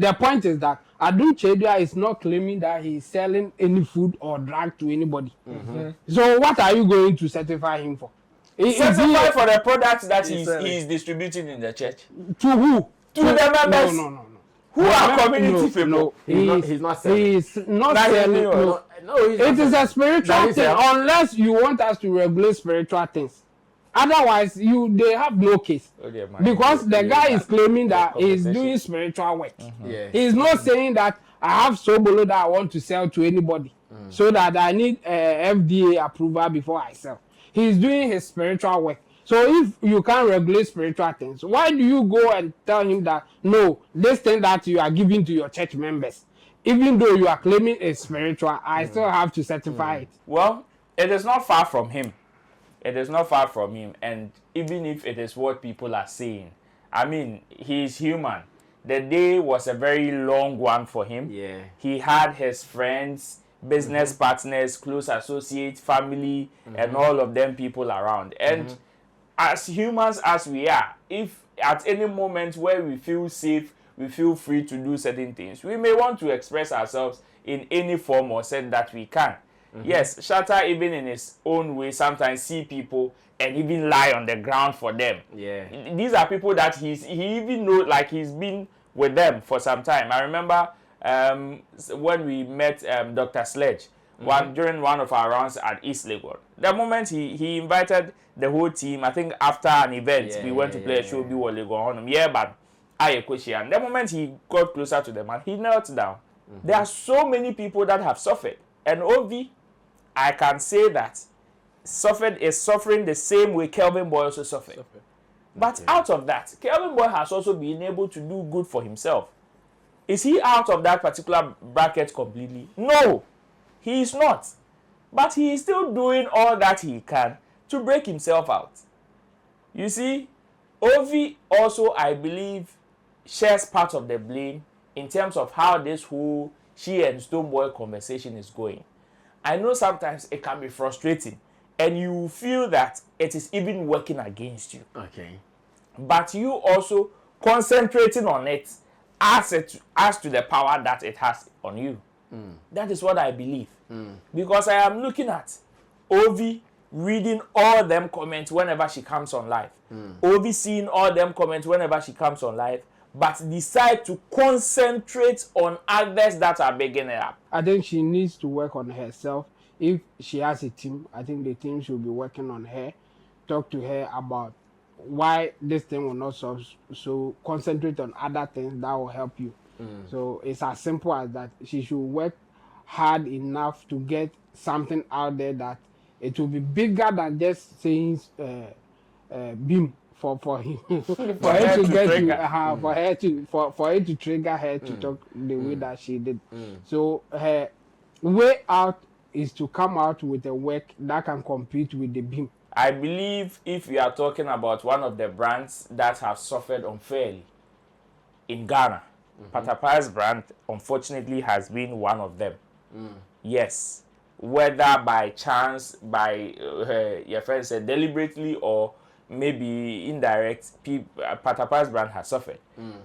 the point is that Adu Chedua is not claiming that he is selling any food or drug to anybody. So what are you going to certify him for? Certify for the products that he's distributing in the church. To who? To the members. No. Who are community people? No, he's not selling. He's not selling. No, it is a spiritual thing. Unless you want us to regulate spiritual things. Otherwise, they have no case. Because the guy is claiming that he's doing spiritual work. He's not saying that I have so below that I want to sell to anybody. So that I need FDA approval before I sell. He's doing his spiritual work. So if you can't regulate spiritual things, why do you go and tell him that, no, this thing that you are giving to your church members, even though you are claiming it's spiritual, I still have to certify it? Well, it is not far from him. It is not far from him. And even if it is what people are saying, I mean, he is human. The day was a very long one for him. Yeah. He had his friends, business partners, close associates, family, and all of them people around. And as humans as we are, if at any moment where we feel safe, we feel free to do certain things, we may want to express ourselves in any form or sense that we can. Yes, Shatta, even in his own way, sometimes see people and even lie on the ground for them. Yeah. These are people that he even know, like he's been with them for some time. I remember when we met Dr. Sledge, during one of our rounds at East Lagos. The moment he invited the whole team, I think after an event, we went to play a show, but the moment he got closer to them and he knelt down, there are so many people that have suffered. And Ovi, I can say that is suffering the same way Kelvin Boy also suffered. But out of that, Kelvin Boy has also been able to do good for himself. Is he out of that particular bracket completely? No, he is not. But he is still doing all that he can to break himself out. You see, Ovi also, I believe, shares part of the blame in terms of how this whole she and Stoneboy conversation is going. I know sometimes it can be frustrating and you feel that it is even working against you. Okay. But you also concentrating on it as to the power that it has on you. That is what I believe. Because I am looking at Ovi reading all them comments whenever she comes on live. Ovi seeing all them comments whenever she comes on live, but decide to concentrate on others that are begging her up. I think she needs to work on herself. If she has a team, I think the team should be working on her, talk to her about why this thing will not solve, so concentrate on other things that will help you. So it's as simple as that. She should work hard enough to get something out there that it will be bigger than just saying beam for him for her to get to for her to trigger her to talk the way that she did. So her way out is to come out with a work that can compete with the beam. I believe if we are talking about one of the brands that have suffered unfairly in Ghana, Patapaa's brand unfortunately has been one of them. Yes, whether by chance, by your friend said deliberately or maybe indirect, Patapaa's brand has suffered.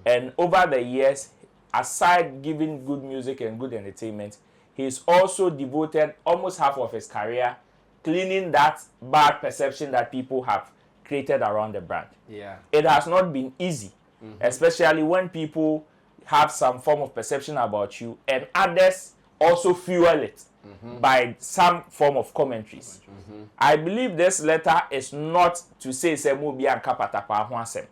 And over the years, aside giving good music and good entertainment, he's also devoted almost half of his career cleaning that bad perception that people have created around the brand. Yeah. It has not been easy, especially when people have some form of perception about you and others also fuel it by some form of commentaries. I believe this letter is not to say Semu bi anka Patapaa ho asem.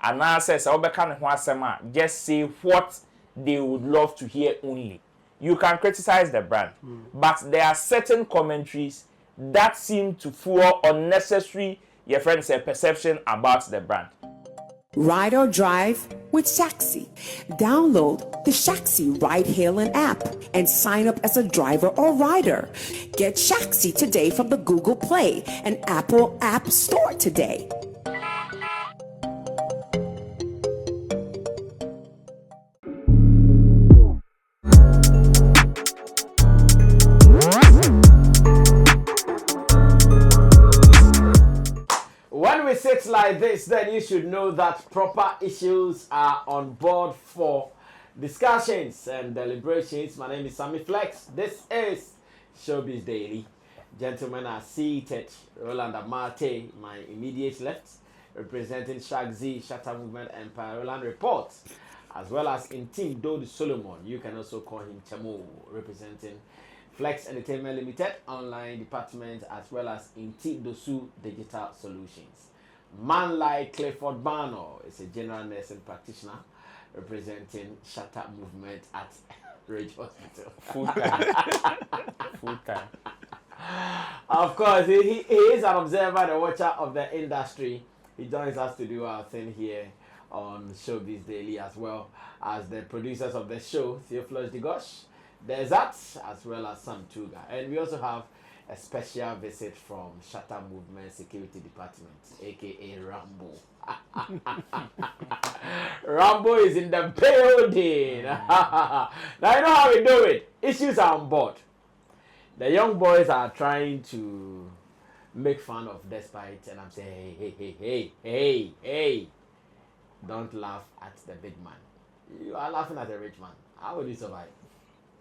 And now says obeka ne ho asem, just say what they would love to hear only. You can criticize the brand, but there are certain commentaries that seem to fuel unnecessary, your friend said, perception about the brand. Ride or drive with Shaxi. Download the Shaxi ride-hailing app and sign up as a driver or rider. Get Shaxi today from the Google Play and Apple App Store today. When we sit like this, then you should know that proper issues are on board for discussions and deliberations. My name is Sammy Flex. This is Showbiz Daily. Gentlemen are seated. Roland Amate, my immediate left, representing Shaxi, Shatter Movement Empire. Roland reports, as well as in Team Dode Solomon. You can also call him Chamo, representing Flex Entertainment Limited, online department, as well as in Team Dosu Digital Solutions. Man like Clifford Barno is a general nursing practitioner representing Shatter Movement at Ridge Hospital. Full time. Full time. Of course, he is an observer, the watcher of the industry. He joins us to do our thing here on Showbiz Daily, as well as the producers of the show, Theophilus Digosh, Desert, as well as Sam Tuga. And we also have a special visit from Shatter Movement Security Department, aka Rambo. Rambo is in the building. Now you know how we do it. Issues are on board. The young boys are trying to make fun of Despite, and I'm saying, hey, don't laugh at the big man. You are laughing at a rich man. How would you survive?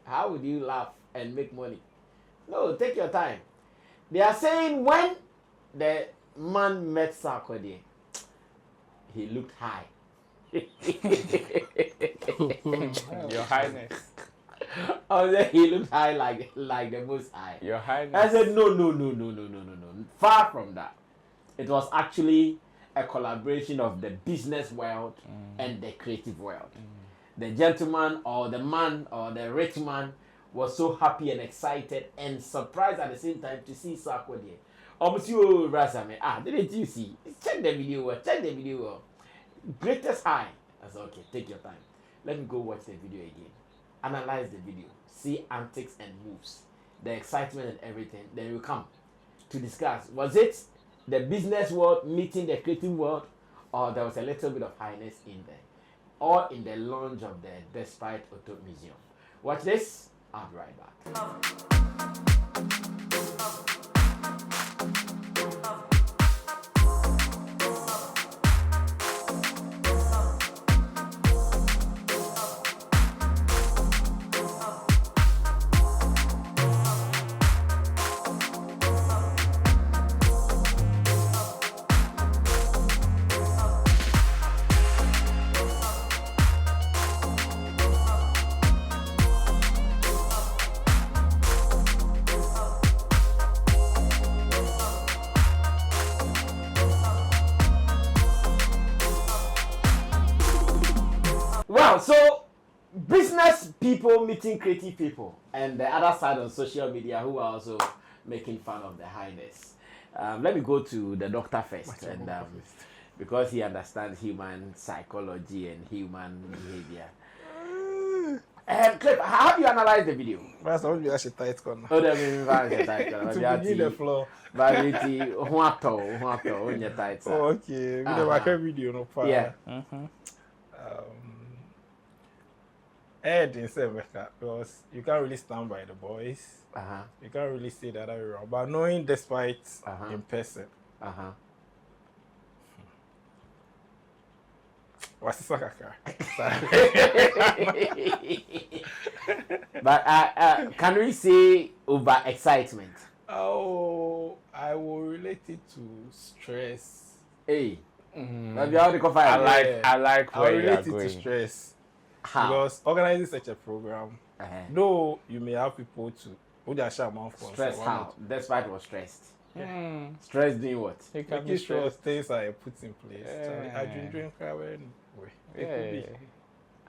How would you laugh and make money? No, take your time. They are saying when the man met Sarkodie, he looked high. Your Highness. Oh, then he looked high like the most high. Your Highness. I said, no. Far from that. It was actually a collaboration of the business world and the creative world. The gentleman or the man or the rich man was so happy and excited and surprised at the same time to see Sarkodie. Monsieur Razame, didn't you see? Check the video. Greatest high. I said, okay, take your time. Let me go watch the video again. Analyze the video. See antics and moves. The excitement and everything. Then we come to discuss. Was it the business world meeting the creative world, or there was a little bit of highness in there? Or in the lounge of the Despite Auto Museum. Watch this. I'll be right back. Well, so business people meeting creative people, and the other side on social media who are also making fun of the highness. Let me go to the doctor first, and because he understands human psychology and human behavior. Cliff, how do you analyze the video? That's not be actually tight corner. Oh, that means a tight corner. To begin the floor. Variety, on your tight side. Oh, okay. We never video no part. Yeah. Ed in Seveka, because you can't really stand by the boys. You can't really say the other way around. But knowing Despite in person. What's the kaka? But can we say over excitement? Oh, I will relate it to stress. Hey. I like I where will you are relate it to going. stress. How? Because organizing such a program, though you may have people to stress how? Despite was stressed. Stress doing what? It can making be sure stressed. things are put in place. Yeah. I drink way. It could be.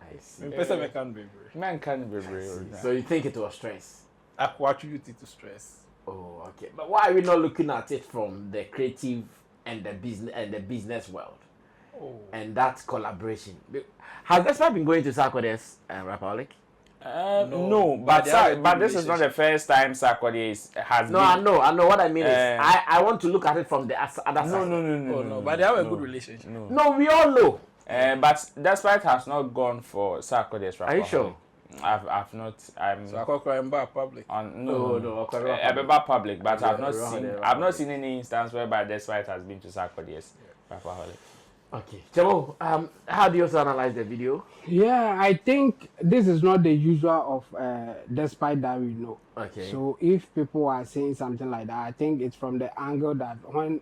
I see. In person, I can't be brave. Man can be brave. So you think it was stress? I could attribute it to stress. Oh, okay. But why are we not looking at it from the creative and the business world? Oh. And that collaboration. Has Despite been going to Sarkodie's Republic? No, but they have a but good this is not the first time Sarkodie has No, been. I know. What I mean is, I want to look at it from the other side. No, but they have a good relationship. No, we all know. But Despite has not gone for Sarkodie's Republic. Are you sure? I've not. I'm So I call crime bar public. on No. About public, but I've not Around seen. the I've not seen any instance whereby Despite has been to Sarkodie's Republic. Okay. Chemo, how do you also analyze the video? Yeah, I think this is not the usual of despite that we know. Okay. So if people are saying something like that, I think it's from the angle that when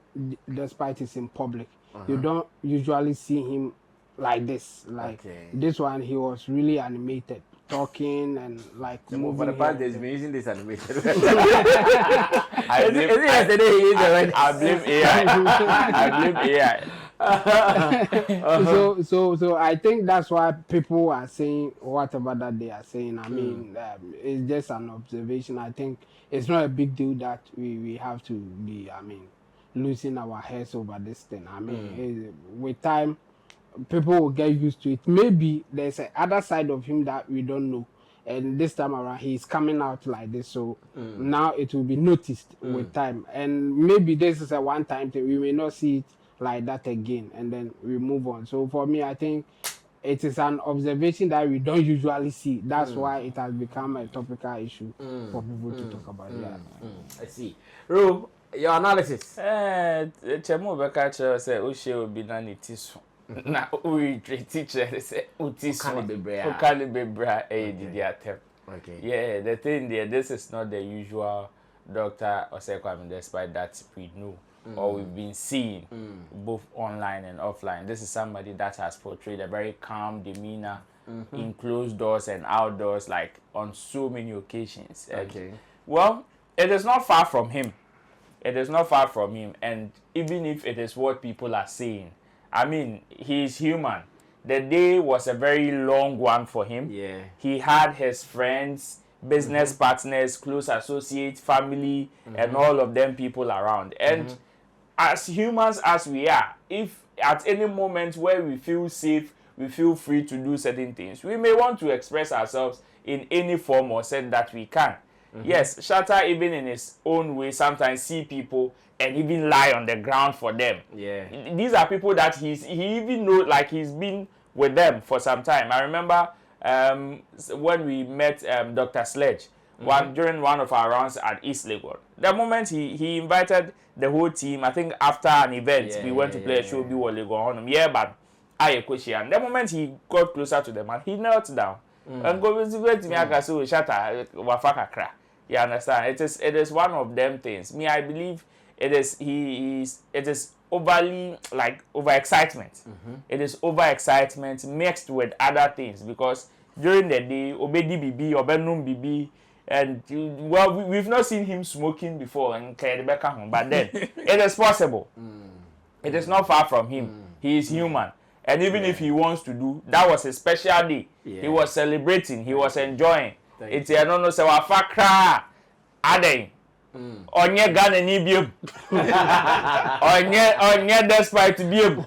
despite is in public, you don't usually see him like this. Like this one, he was really animated, talking and like moving. For the past days, been using this animation. I blame AI. I blame AI. So I think that's why people are saying whatever that they are saying. I mean, it's just an observation. I think it's not a big deal that we have to be, I mean, losing our heads over this thing. I mean, with time, people will get used to it. Maybe there's a other side of him that we don't know. And this time around, he's coming out like this. So now it will be noticed with time. And maybe this is a one-time thing. We may not see it like that again, and then we move on. So for me, I think it is an observation that we don't usually see. That's why it has become a topical issue for people to talk about. I see. Ru, your analysis. Chemo beka che say o she obi na nitisu. Na we teacher say utisu. Okale bebra didi atem. Okay. Yeah, the thing there, this is not the usual Dr. Osekwame, despite that we know. Or we've been seeing both online and offline. This is somebody that has portrayed a very calm demeanor in closed doors and outdoors, like on so many occasions. Okay. Well, it is not far from him. It is not far from him. And even if it is what people are saying, I mean, he is human. The day was a very long one for him. Yeah. He had his friends, business partners, close associates, family, and all of them people around. And as humans as we are, if at any moment where we feel safe, we feel free to do certain things, we may want to express ourselves in any form or sense that we can. Yes, Shatta, even in his own way, sometimes see people and even lie on the ground for them. Yeah. These are people that he even know, like he's been with them for some time. I remember when we met Dr. Sledge, during one of our rounds at East Lagos. The moment he invited the whole team, I think after an event, we went to play a show, we were Lagos. Yeah, but and the moment he got closer to them, and he knelt down and go to me, I say, Shatta, wafakakra. You understand? It is one of them things. Me, I believe it is it is overly like overexcitement. It is overexcitement mixed with other things, because during the day, obedi bibi, obenum bibi. And well, we've not seen him smoking before, and but then it is possible. It is not far from him. He is human, and even if he wants to do, that was a special day. He was celebrating. He was enjoying. It's a no se wa fakra adeng. Onye Ghana ni biem. Onye despite biem.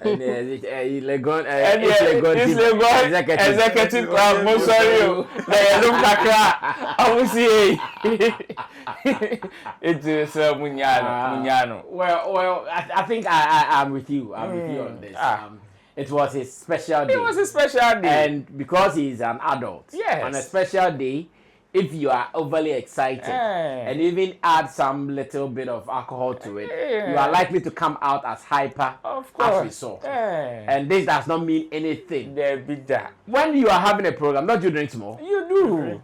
Legon executive club mo sorry. Na yelum kakra. Amusi. It is munyano. Well, I think I'm with you. I'm with you on this. It was his special day. It was a special day. And because he's an adult, on a special day, if you are overly excited and even add some little bit of alcohol to it, you are likely to come out as hyper, of course, as we saw. And this does not mean anything. There be that. When you are having a program, don't you drink more? You do.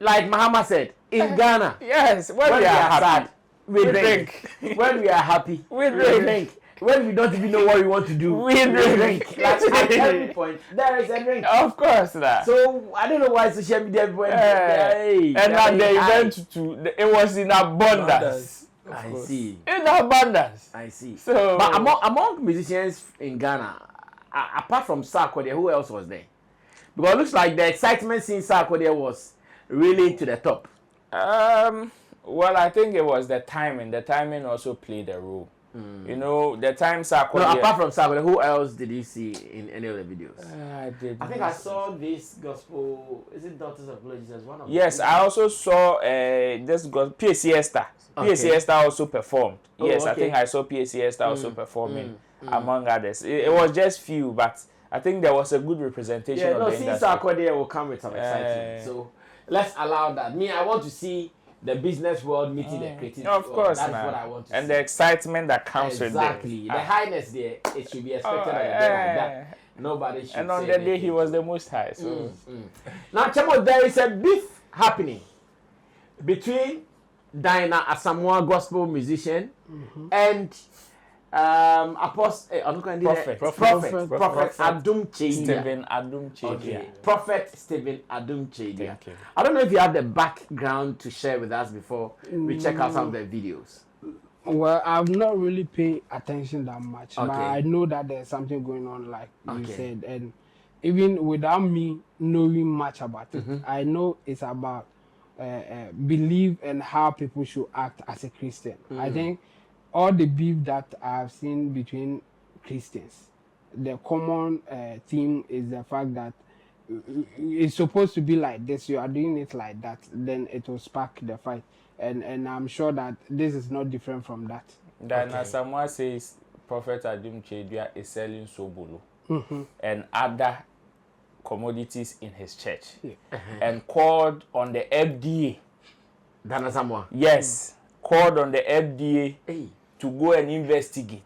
Like Mahama said, in Ghana, yes, when we are happy, sad, we drink. When we are happy, we drink. When we don't even know what we want to do, we drink. Like at every point, there is a drink. Of course, that. So I don't know why social media went. And at the event it was in abundance. I see. In abundance. I see. So, but among musicians in Ghana, apart from Sarkodie, who else was there? Because it looks like the excitement since Sarkodie was really to the top. Well, I think it was the timing. The timing also played a role. You know, the time Sarkodie. No, apart from Sarkodie, who else did you see in any of the videos? I think I saw this gospel. Is it Daughters of Glory as one of them? Yes, I also saw this gospel. PAC Esther. PAC Esther also performed. Yes, I think I saw PAC Esther also performing among others. It was just few, but I think there was a good representation of the industry. Sarkodie will come with some excitement. So let's allow that. Me, I want to see the business world meeting the creative Of world. course, That's man. what I want to and see. the excitement that comes Exactly. with The highness there, it should be expected on a day like that. Nobody should And on say the day he anything was to the it. most high. So Now, Chemo, there is a beef happening between Dina, Asamoah gospel musician, and Prophet Adum Chedia. Stephen Adum Chedia. Okay. Prophet Stephen Adum Chedia. Thank you. I don't know if you have the background to share with us before we check out some of the videos. Well, I've not really paid attention that much, but Okay. I know that there's something going on, like you Okay. said, and even without me knowing much about it, I know it's about belief and how people should act as a Christian. I think all the beef that I've seen between Christians, the common theme is the fact that it's supposed to be like this. You are doing it like that, then it will spark the fight. And I'm sure that this is not different from that. Then Asamoah says Prophet Adum Chedia is selling sobolo and other commodities in his church, and called on the FDA. Dana Samoa. Yes, called on the FDA Hey. to go and investigate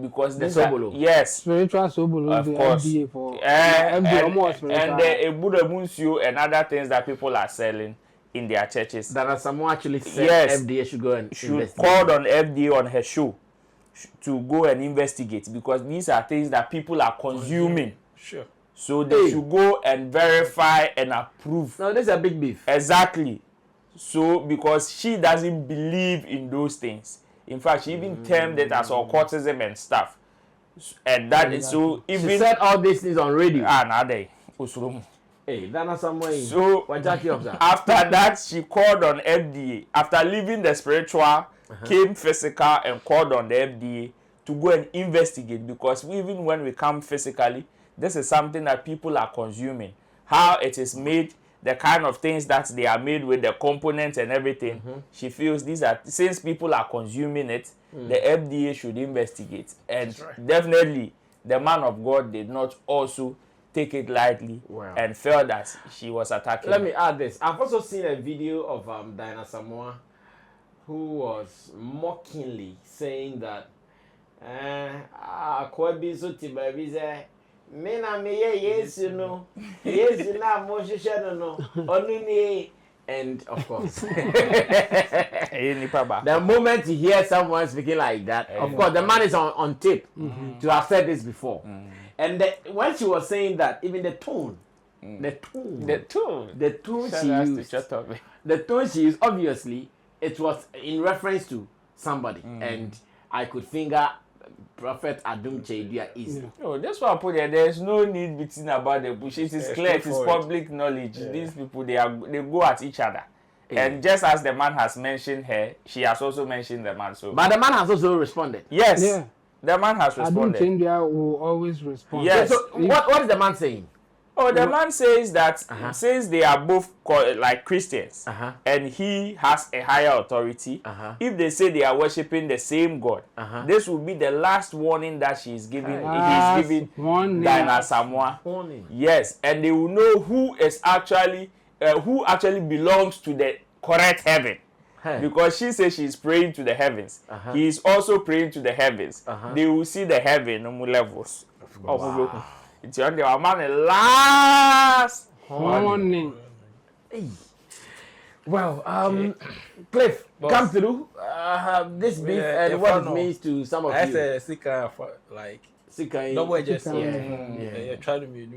because The the sobolo? Yes, Spiritual sobolo, of the course. FDA for and almost spiritual. the Ebuda Munsio and other things that people are selling in their churches. Dana Samoa actually said Yes. FDA should go and Should investigate. called on FDA on her show to go and investigate because these are things that people are consuming. Sure. So they should go and verify and approve. No, this is a big beef. Exactly. So because she doesn't believe in those things. In fact, she even termed it as occultism and stuff. And that is so She even said all these things on radio. another. Hey, Dana Samoa. So what Jackie observed? after that, she called on FDA. After leaving the spiritual, came physical and called on the FDA to go and investigate because even when we come physically, this is something that people are consuming. How it is made, the kind of things that they are made with, the components and everything. She feels these are, since people are consuming it, the FDA should investigate. And definitely, the man of God did not also take it lightly and felt that she was attacking. Let me add this. I've also seen a video of Dina Samoa who was mockingly saying that me na me yesu no yesu na mo hwehwe no onu ni. And of course the moment you hear someone speaking like that, of course the man is on tape to have said this before. And when she was saying that, even the tone she used, obviously it was in reference to somebody, and I could finger Prophet Adum Chedia easily. No, that's why I put there. There's no need beating about the bush. It is clear. It is public knowledge. These people, they go at each other. And just as the man has mentioned her, she has also mentioned the man. So, but the man has also responded. Yes, Yeah. the man has responded. Adum Chedia will always respond. Yes. So what is the man saying? Oh, the man says that since they are both like Christians and he has a higher authority, if they say they are worshiping the same God, this will be the last warning that she's giving. He's giving Dina Samoa. Yes, and they will know who actually belongs to the correct heaven. Because she says she's praying to the heavens. He is also praying to the heavens. They will see the heaven levels. Wow. It's on the man last warning. Hey. Well, Cliff, come through this beef and what it means to some of you. That's a sicker like double just try to me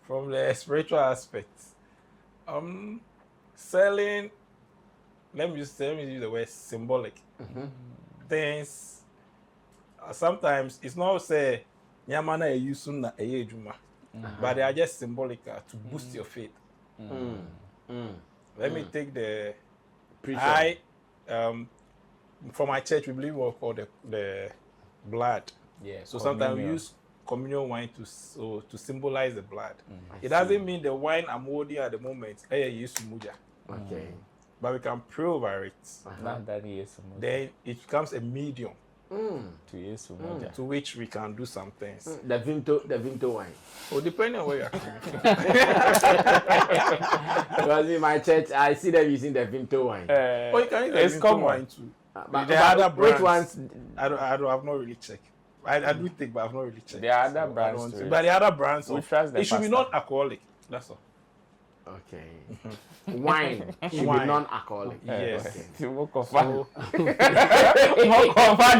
from the spiritual aspect. Selling. Let me use the word symbolic things. Sometimes it's not say Yamana e yusun na ejuma, but they are just symbolic to boost your faith. Let me take the for my church we believe what called the blood. Yeah. So sometimes we use communion wine to symbolize the blood. It doesn't mean the wine I'm holding at the moment. Okay. But we can pray over it. Then it becomes a medium. To which we can do some things. The Vinto wine. Oh, depending on where you're coming from. Because in my church, I see them using the Vinto wine. Oh, you can use it's the common. wine too. But There are other which brands. ones? I have not really checked. I do think, but I've not really checked. There are other I brands don't to think- it. But the other brands, We trust the it should be pastor. non-alcoholic. That's all. Okay. Wine should be Wine. non-alcoholic. Yes. Okay. So, mo confirm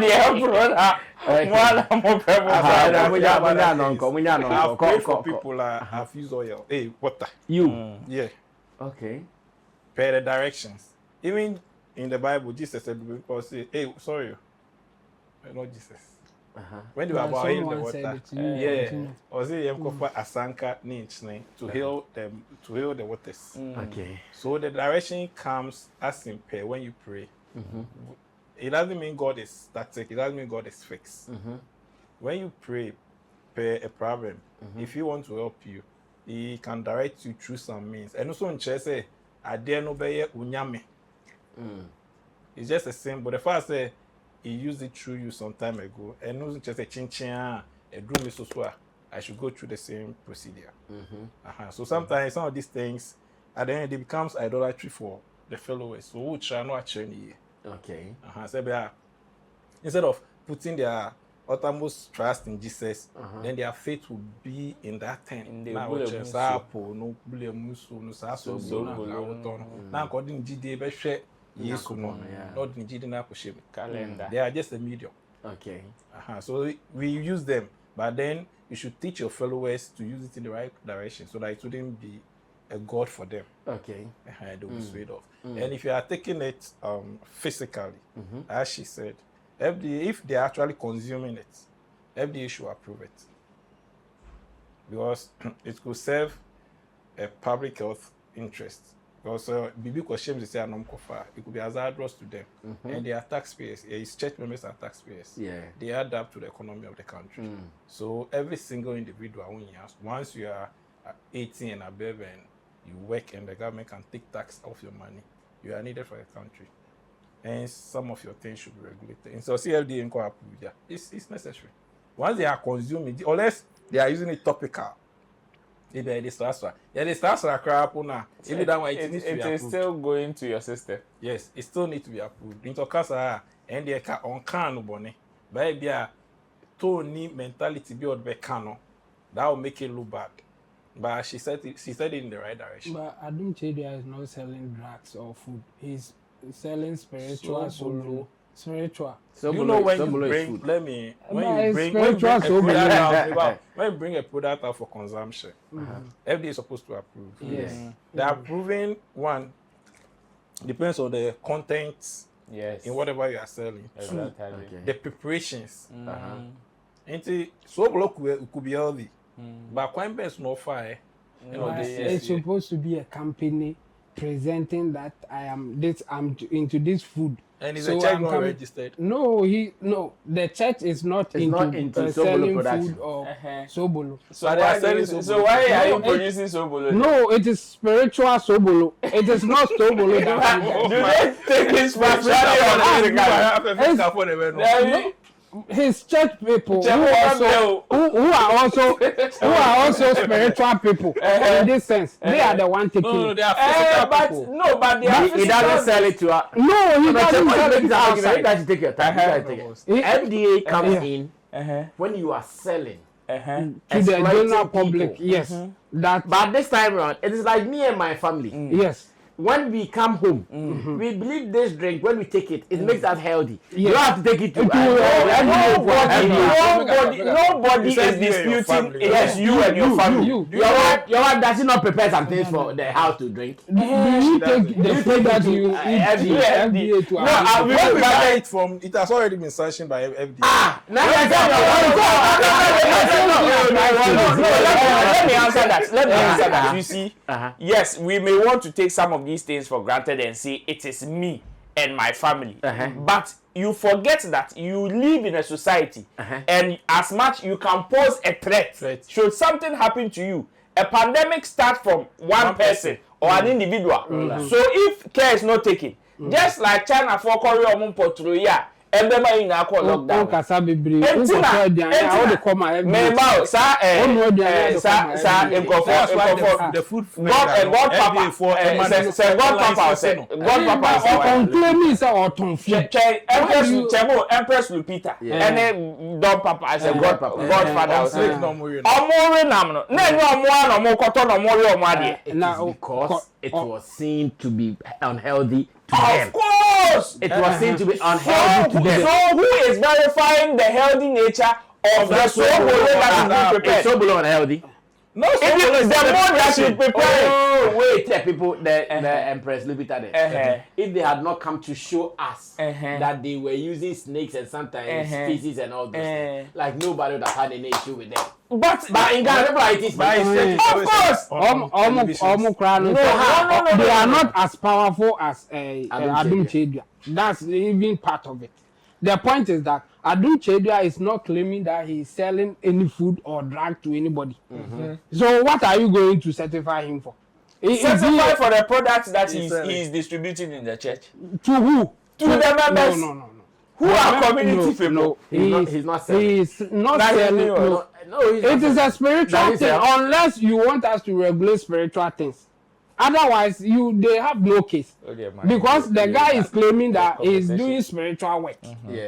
the emperor. I've prayed for people have used oil. Hey, water. You. Yeah. Okay. Per the directions. Even in the Bible, Jesus said, because say, hey, sorry. Not Jesus. When they were about healing the water. Yeah. Or say, Asanka to heal them, to heal the waters. Okay. So the direction comes as in prayer when you pray. It doesn't mean God is static. It doesn't mean God is fixed. When you pray per a problem, if He wants to help you, He can direct you through some means. And also in church say, I dare no be unyame. It's just a symbol. The first say He used it through you some time ago. And also just a chin a dream is also I should go through the same procedure. So sometimes some of these things at the end it becomes idolatry for the followers. So we try not actually. Okay. So instead of putting their uttermost trust in Jesus, then their faith will be in that thing. In the Now, bule which is musu. apple, no bule musu, no saso, now, according to GD, be share yes or no, not in GD na pushim. Calendar. They are just a medium. Okay. So we use them, but then you should teach your followers to use it in the right direction so that it wouldn't be a god for them. Okay. They will be swayed off. And if you are taking it physically, as she said, FDA, if they are actually consuming it, FDA should approve it. Because it could serve a public health interest. Because Bibi Kwashem is saying it could be hazardous to them. And they are taxpayers. His church members are taxpayers. Yeah. They add up to the economy of the country. So every single individual, once you are 18 and above and you work and the government can take tax off your money, you are needed for the country. And some of your things should be regulated. And so CLD and co-approve, it's necessary. Once they are consuming, unless they are using it topical, maybe it is transfer. Yeah, the transfer crap now. Even that one, it needs to be approved. It is still going to your system. Yes, it still needs to be approved. Into casa and they can on can bonnet. But be a Tony mentality be on becano. That will make it look bad. But she said it in the right direction. But Adum Chedia is not selling drugs or food. He's selling spiritual solo. Spiritual. So you know when you bring, when you bring a product out for consumption, FDA is supposed to approve. Yes. The approving one depends on the contents in whatever you are selling. Exactly. The preparations. So block could be healthy. But when best no fire, it's supposed to be a company presenting that I'm into this food. And is So the church I'm not coming- registered? No, the church is not into selling food or sobolo. So why are you producing sobolo? No, it is spiritual sobolo. It is not sobolo that Do they take it spiritually or physically? his church people who are also spiritual people in this sense. They are the one taking No, it. they are physical people. But they are He doesn't sell it to us. No, he doesn't sell it You outside. guys take your time. You guys take it. FDA comes in when you are selling. To the general public, people. yes. That, But this time around, it is like me and my family. yes. When we come home, we believe this drink, when we take it, it makes us healthy. You Yes. don't have to take it to Nobody is disputing it is you and your family. You. Your wife does not prepare some things for the house to drink. Do you take the food that you eat to FDA to When we buy it from, it has already been sanctioned by FDA. Let me answer that. You see, yes, we may want to take some of these things for granted and say it is me and my family. But you forget that you live in a society, and as much you can pose a threat. Should something happen to you, a pandemic starts from one person or an individual. So if care is not taken, just like China for Korea Everybody in our lockdown. Kasa bibiri. How they come out? Me about sir the food God Papa claiming say otonfo. Empress Lupita. And Don Papa as a Godfather. Because it was seen to be unhealthy to of them. course! It was seen to be unhealthy to them. So who is verifying the healthy nature of the Stonebwoy that is being prepared? Is Stonebwoy unhealthy? No, It is the more that you prepare. Oh, wait, the people, the Empress Lupita there. If they had not come to show us that they were using snakes and sometimes species and all this, like nobody would have had any issue with them. But in Ghana, it is. of course! They are not as powerful as Adum Chedua. That's even part of it. The point is that Adum Chedua is not claiming that he is selling any food or drug to anybody. So what are you going to certify him for? Certify for the products that he is distributing in the church. To who? To the members. No. Who are community people? No, He's not selling. He's not selling. No, It is a spiritual thing unless you want us to regulate spiritual things. Otherwise, they have no case. Because the guy is claiming that he's doing spiritual work.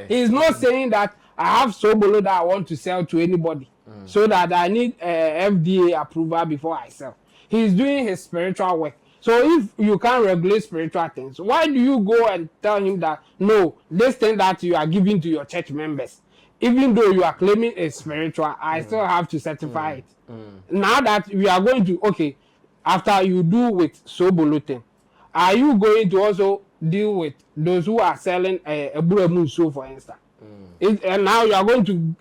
He's not saying that I have sobolo that I want to sell to anybody. So that I need FDA approval before I sell. He's doing his spiritual work. So if you can't regulate spiritual things, why do you go and tell him that, no, this thing that you are giving to your church members, even though you are claiming it's spiritual, I still have to certify it. Now that we are going to, okay, after you do with sobolo thing, are you going to also deal with those who are selling a buremu so, for instance? And now you are going to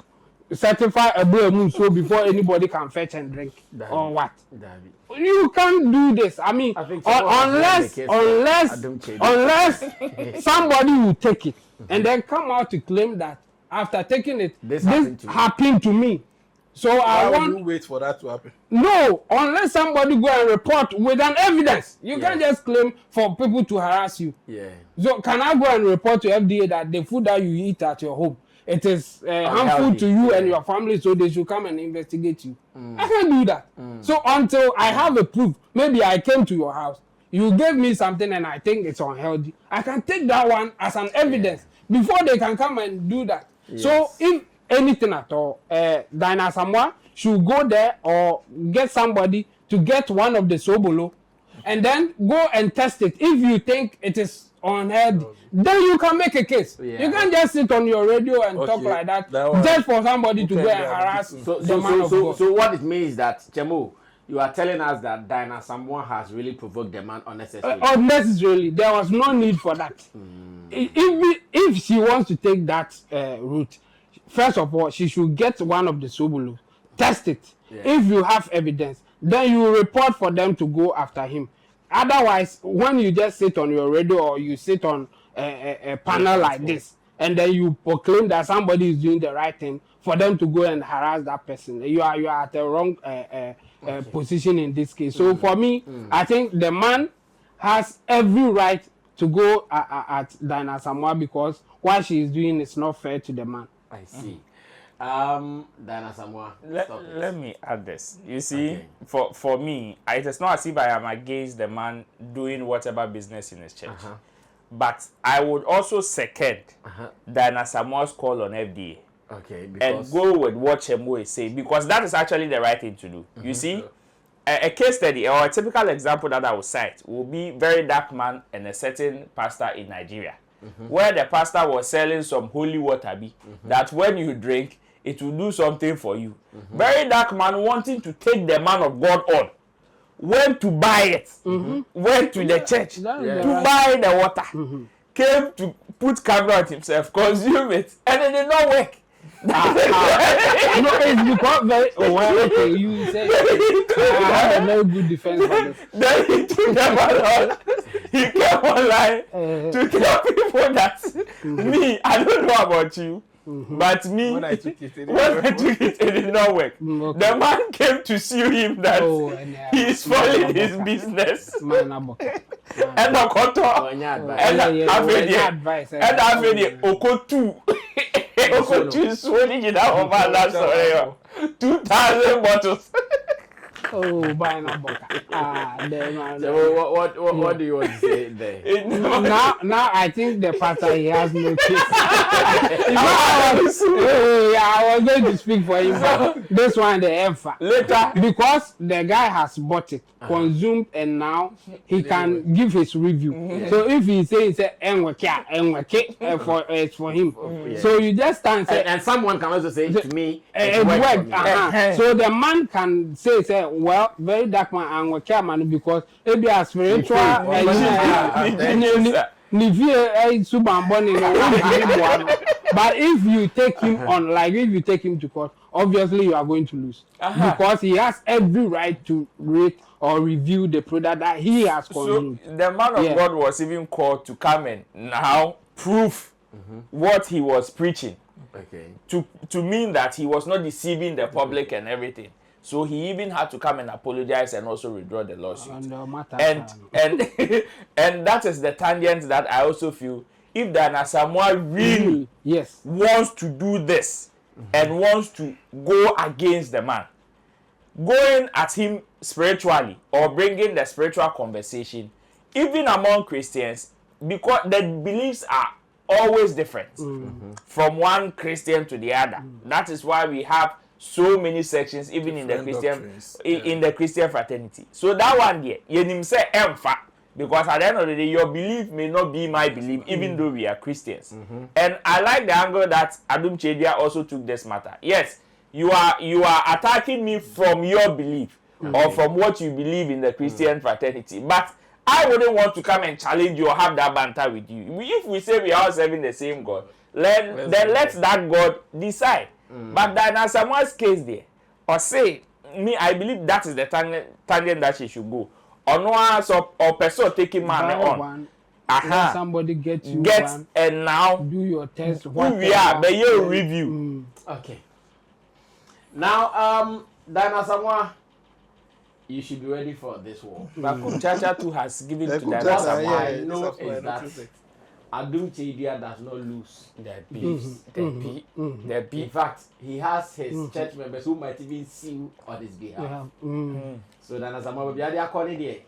certify a buremu so before anybody can fetch and drink or what? You can't do this. I mean, unless somebody will take it and then come out to claim that after taking it, this happened to me. So I want. Why would you wait for that to happen? No, unless somebody go and report with an evidence. You can't just claim for people to harass you. So can I go and report to FDA that the food that you eat at your home, it is harmful to you and your family, so they should come and investigate you? I can't do that. So until I have a proof, maybe I came to your house, you gave me something and I think it's unhealthy, I can take that one as an evidence before they can come and do that. So if anything at all, Dina Asamoah should go there or get somebody to get one of the sobolo and then go and test it. If you think it is unhealthy, then you can make a case. You can't just sit on your radio and talk like that just for somebody to go and harass the man of God. So what it means is that, Chemo, you are telling us that Dina Asamoah has really provoked the man unnecessarily. Unnecessarily. There was no need for that. If she wants to take that route, first of all, she should get one of the sobolo, test it. If you have evidence, then you report for them to go after him. Otherwise, when you just sit on your radio or you sit on a panel like this, and then you proclaim that somebody is doing the right thing, for them to go and harass that person, you are at the wrong position in this case. So for me, I think the man has every right to go at Dina Asamoah because what she is doing is not fair to the man. I see. Dina Asamoah, let me add this. You see, for me, it is not as if I am against the man doing whatever business in his church. But I would also second Dina Asamoah's call on FDA. And go with what Chemo is saying, because that is actually the right thing to do. You see, a case study or a typical example that I will cite will be Very Dark Man and a certain pastor in Nigeria, where the pastor was selling some holy water that when you drink, it will do something for you. Very Dark Man wanting to take the man of God on, went to buy it, went to the church to buy the water, came to put camera on himself, consume it, and it did not work. No, it's because you say I have a very good defense for this. Then he took them on. He came online to tell people that me, I don't know about you, but me, when I took it, it did not work. The man came to sue him that he is foiling his business. and no koto and advice and afedi okotu okotu so ni jina over that story 2,000 bottles. Oh, buy no boka. So what do you want to say there? Now I think the pastor he has no case. I was going to speak for him, but this one the effort Later, because the guy has bought it, consumed, and now he can give his review. So if he says it's for him. So you just stand And someone can also say to me, it worked. So the man can say, well, very dark man and we care man because it be a spiritual. But if you take him on, like if you take him to court, obviously you are going to lose because he has every right to rate or review the product that he has consumed. So the man of God was even called to come and now prove what he was preaching. Okay. To mean that he was not deceiving the public and everything. So he even had to come and apologize and also withdraw the lawsuit. And that is the tangent that I also feel if the Asamoah really wants to do this and wants to go against the man, going at him spiritually or bringing the spiritual conversation, even among Christians, because the beliefs are always different from one Christian to the other. That is why we have so many sections even in the Christian fraternity. So that one there, you say emfa because at the end of the day your belief may not be my belief even though we are Christians. And I like the angle that Adum Chedia also took this matter. Yes, you are attacking me from your belief or from what you believe in the Christian fraternity, but I wouldn't want to come and challenge you or have that banter with you. If we say we are all serving the same God, then let that God decide. But then Asamoah's case there, or say me, I believe that is the tangent that she should go. Or no, so or person taking man on. Let somebody get you one, and now do your test. Who we are, but your review. Okay. Now, Dina Asamoah, you should be ready for this war. But Chacha too has given to Dina What Asamoah. I know is that Adum Chedia does not lose their peace. In fact, he has his church members who might even sue on his behalf. So Dina Asamoah, be there calling there.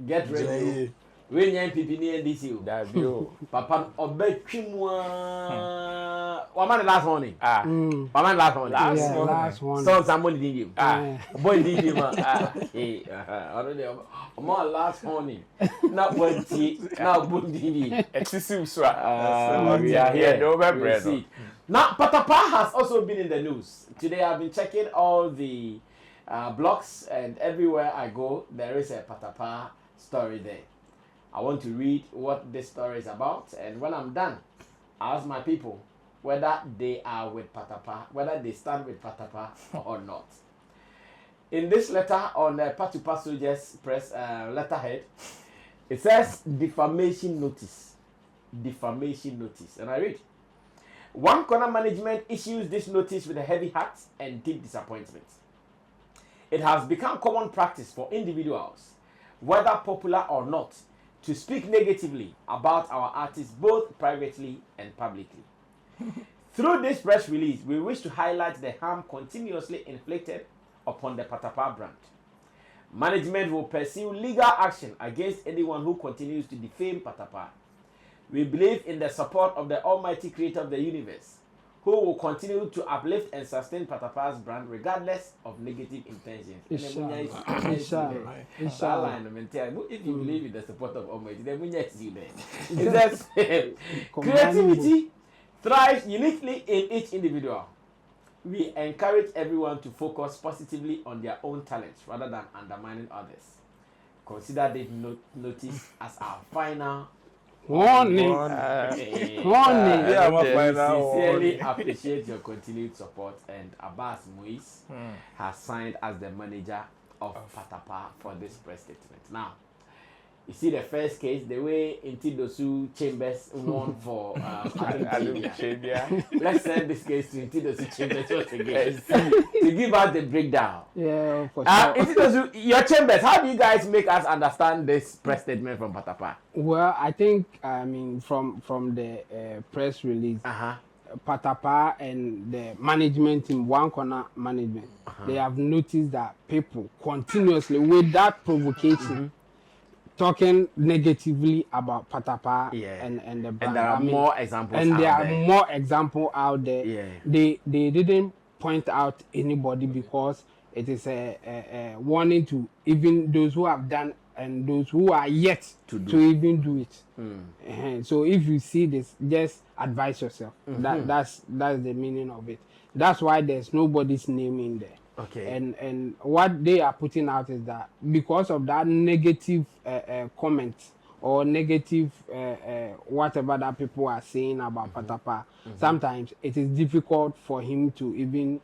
Get ready. We nyan pipi ni NDC. That view. Papa obetwimwa. What man last morning? What man last morning? Last one. So somebody did him. Boy did him. Already. Man last morning. Not one tea. Now boom did him. Excessive swag. We are here. No bread. Now Patapaa has also been in the news. Today I've been checking all the blogs and everywhere I go there is a Patapaa story there. I want to read what this story is about, and when I'm done, I ask my people whether they are with Patapaa, whether they stand with Patapaa or not. In this letter on the Patapaa Soldiers Press letterhead, it says defamation notice. Defamation notice. And I read, One Corner management issues this notice with a heavy heart and deep disappointment. It has become common practice for individuals, whether popular or not, to speak negatively about our artists both privately and publicly. Through this press release, we wish to highlight the harm continuously inflicted upon the Patapaa brand. Management will pursue legal action against anyone who continues to defame Patapaa. We believe in the support of the Almighty Creator of the universe, who will continue to uplift and sustain Patapaa's brand regardless of negative intentions. If you believe in the support of Almighty, then we need you there. It says, creativity thrives uniquely in each individual. We encourage everyone to focus positively on their own talents rather than undermining others. Consider this notice as our final warning. Sincerely appreciate your continued support, and Abbas Muiz has signed as the manager of Patapaa for this press statement. Now, You see the first case, the way Intidosu Chambers won for Adubia. Let's send this case to Intidosu Chambers once again to give us the breakdown. Yeah, for sure. Intidosu, your Chambers, how do you guys make us understand this press statement from Patapaa? Well, I think, I mean, from the press release, Patapaa and the management team, One Corner management, they have noticed that people continuously, without provocation, talking negatively about Patapaa and the brand. And there are more examples and out there there. are more examples out there. Yeah. They didn't point out anybody because it is a warning to even those who have done and those who are yet to even do it. So if you see this, just advise yourself. That's the meaning of it. That's why there's nobody's name in there. Okay. And what they are putting out is that because of that negative comments or negative whatever that people are saying about Patapaa, sometimes it is difficult for him to even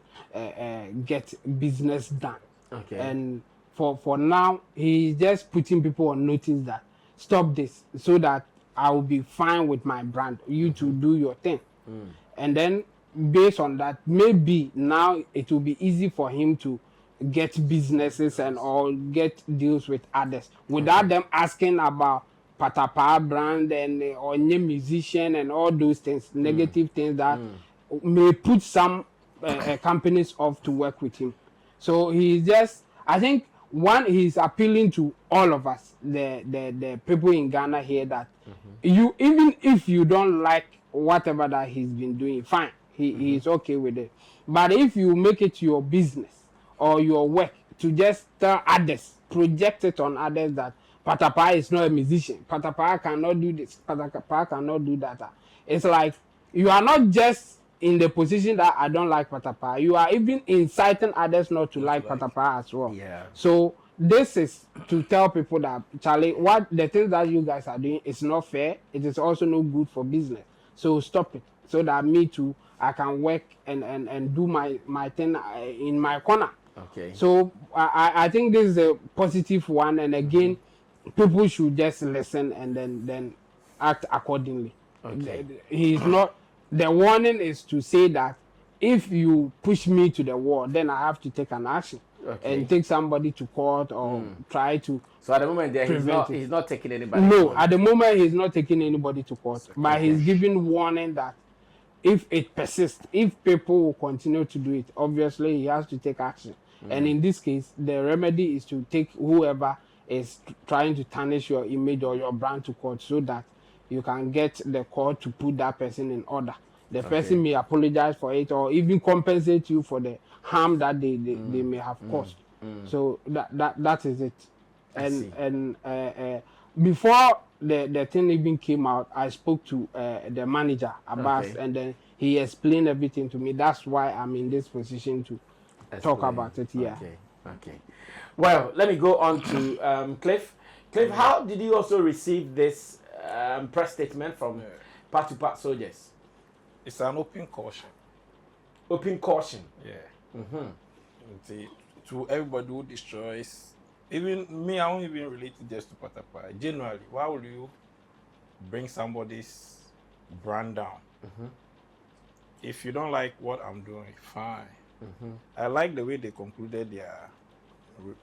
get business done. Okay. And for now, he's just putting people on notice that stop this so that I will be fine with my brand. You to do your thing. And then based on that, maybe now it will be easy for him to get businesses and all get deals with others without them asking about Patapaa brand and or new musician and all those things, negative things that may put some companies off to work with him. So he's just, I think, one, he's appealing to all of us, the people in Ghana here, that you, even if you don't like whatever that he's been doing, fine. He is okay with it. But if you make it your business or your work to just tell others, project it on others that Patapaa is not a musician, Patapaa cannot do this, Patapaa cannot do that. It's like you are not just in the position that I don't like Patapaa, you are even inciting others not to like Patapaa as well. Yeah. So this is to tell people that, Charlie, what the things that you guys are doing is not fair. It is also no good for business. So stop it so that me too, I can work and do my thing in my corner. Okay. So I think this is a positive one, and again, people should just listen and then act accordingly. Okay. He's not. The warning is to say that if you push me to the wall, then I have to take an action and take somebody to court or try to. So at the moment, there he's not taking anybody. No, at the moment he's not taking anybody to court, but he's giving warning that if it persists, if people will continue to do it, obviously he has to take action. And in this case, the remedy is to take whoever is trying to tarnish your image or your brand to court so that you can get the court to put that person in order. The person may apologize for it or even compensate you for the harm that they may have caused. So that is it. And before the thing even came out, I spoke to the manager, Abbas, and then he explained everything to me. That's why I'm in this position to talk about it. Yeah. Okay. Well, let me go on to Cliff. Cliff, how did you also receive this press statement from Patapaa soldiers? It's an open caution. Open caution. Yeah. To everybody who destroys. Even me, I won't even relate it just to Patapaa. Generally, why would you bring somebody's brand down? If you don't like what I'm doing, fine. I like the way they concluded their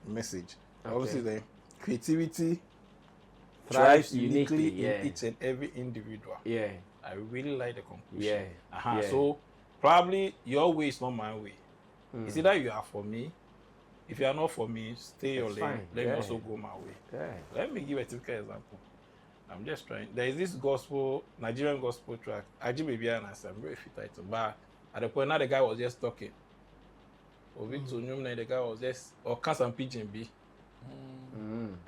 message. Obviously, the creativity thrives uniquely in each and every individual. Yeah. I really like the conclusion. Yeah. So probably your way is not my way. It's either you are for me. If you are not for me, stay your lane. Let me also go my way. Let me give a typical example. I'm just trying. There is this gospel, Nigerian gospel track. Aji Baby and I'm very fit title. But at the point now the guy was just talking. The guy was just or cast and pigeon B.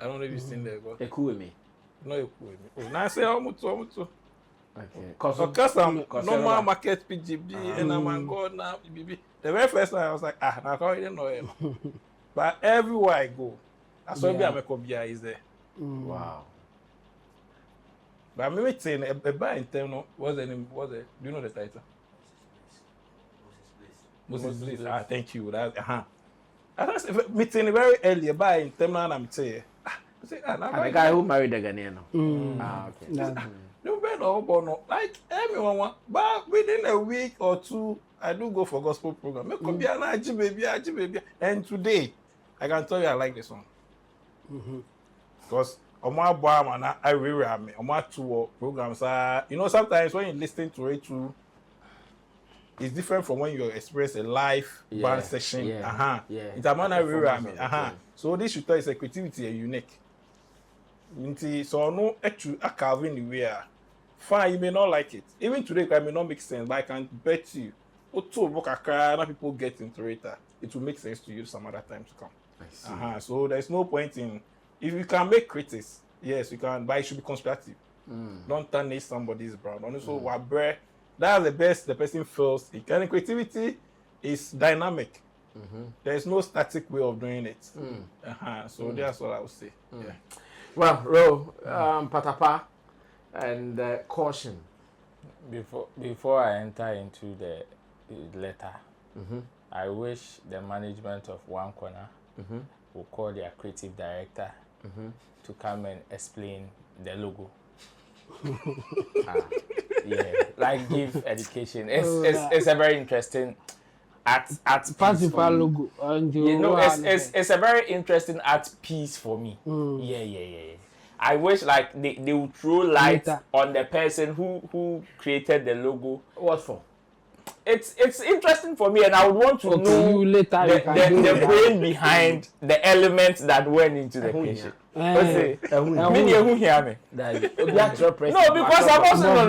I don't know if you've seen that. They cool with me. No, you cool with me. Oh, now I say how much. Okay. Because I'm normal market PGB and I'm going now BB. The very first time I was like, now I don't know him. But everywhere I go, I saw Biamekobia is there. Wow. But I'm saying a bar in term what's the name? Do you know the title? Moses Bliss. Thank you. That I was meeting very early bar in term and I'm saying Say, the guy who married the Ghanaian. Okay. No better no. Like everyone, but within a week or two, I do go for gospel program. Me come be an aji baby. And today, I can tell you I like this song. Because Oma Boam and I really am me. Oma two programs are, you know, sometimes when you listen to it too, it's different from when you experience a live band section. It's a man I really am me. So this should tell you creativity is unique. So no actually a Calvin the way. Fine, you may not like it. Even today, it may not make sense, but I can bet you, people get into it. It will make sense to you some other time to come. I see. So there's no point in, if you can make critics, yes, you can, but it should be constructive. Don't tarnish somebody's brand. And also, that's the best the person feels. And creativity is dynamic. There's no static way of doing it. So that's what I would say. Yeah. Well, Ro, Patapaa. And caution. Before I enter into the letter, I wish the management of One Corner will call their creative director to come and explain the logo. Like give education. It's a very interesting art piece for me. Logo. You know, it's a very interesting art piece for me. Yeah. I wish like they would throw light on the person who created the logo. What for? It's interesting for me, and I would want to know the brain behind the elements that went into the creation. No, because I'm also no.